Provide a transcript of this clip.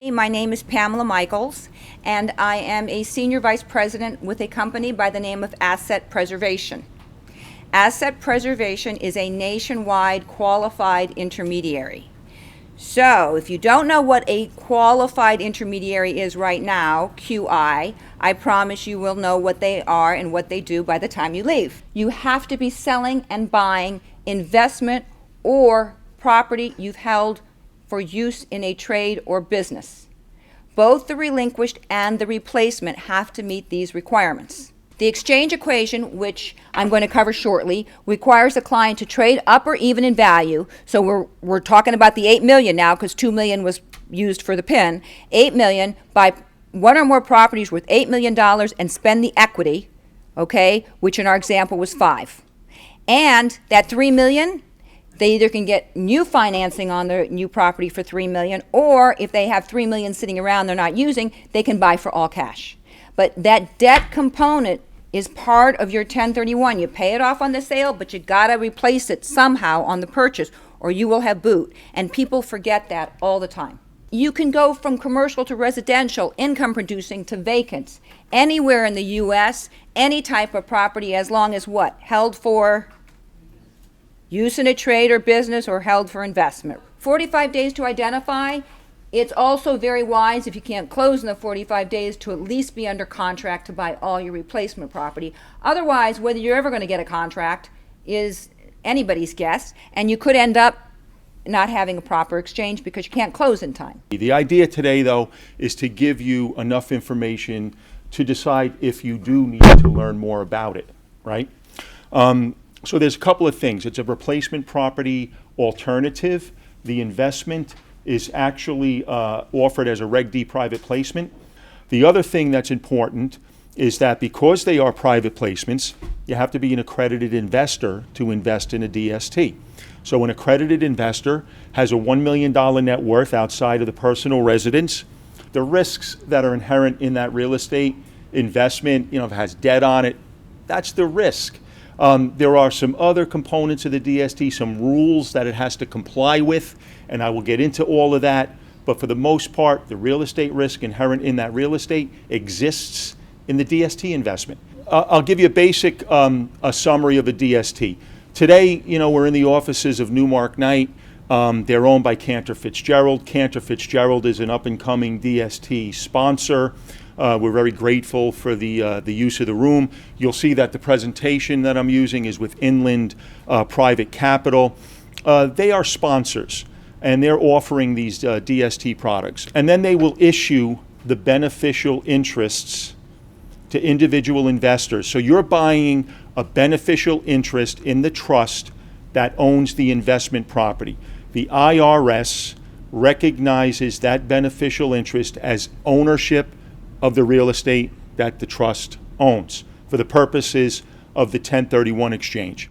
My name is Pamela Michaels, and I am a Senior Vice President with a company by the name of Asset Preservation. Asset Preservation is a nationwide qualified intermediary. So, if you don't know what a qualified intermediary is right now, QI, I promise you will know what they are and what they do by the time you leave. You have to be selling and buying investment or property you've held for use in a trade or business. Both the relinquished and the replacement have to meet these requirements. The exchange equation, which I'm going to cover shortly, requires the client to trade up or even in value. So we're talking about the $8 million now, because $2 million was used for the PIN. $8 million, buy one or more properties worth $8 million and spend the equity, okay, which in our example was 5. And that $3 million, they either can get new financing on their new property for $3 million, or if they have $3 million sitting around they're not using, they can buy for all cash. But that debt component is part of your 1031. You pay it off on the sale, but you gotta replace it somehow on the purchase, or you will have boot. And people forget that all the time. You can go from commercial to residential, income producing to vacant, anywhere in the U.S., any type of property, as long as what? Held for use in a trade or business, or held for investment. 45 days to identify. It's also very wise, if you can't close in the 45 days, to at least be under contract to buy all your replacement property. Otherwise, whether you're ever going to get a contract is anybody's guess, and you could end up not having a proper exchange because you can't close in time. The idea today, though, is to give you enough information to decide if you do need to learn more about it, right? So there's a couple of things. It's a replacement property alternative. The investment is actually offered as a Reg D private placement. The other thing that's important is that because they are private placements, you have to be an accredited investor to invest in a DST. So an accredited investor has a $1 million net worth outside of the personal residence. The risks that are inherent in that real estate investment, if it has debt on it, that's the risk. There are some other components of the DST, some rules that it has to comply with, and I will get into all of that. But for the most part, the real estate risk inherent in that real estate exists in the DST investment. I'll give you a basic a summary of a DST. Today, we're in the offices of Newmark Knight. They're owned by Cantor Fitzgerald. Cantor Fitzgerald is an up-and-coming DST sponsor. We're very grateful for the use of the room. You'll see that the presentation that I'm using is with Inland Private Capital. They are sponsors, and they're offering these DST products. And then they will issue the beneficial interests to individual investors. So you're buying a beneficial interest in the trust that owns the investment property. The IRS recognizes that beneficial interest as ownership of the real estate that the trust owns for the purposes of the 1031 exchange.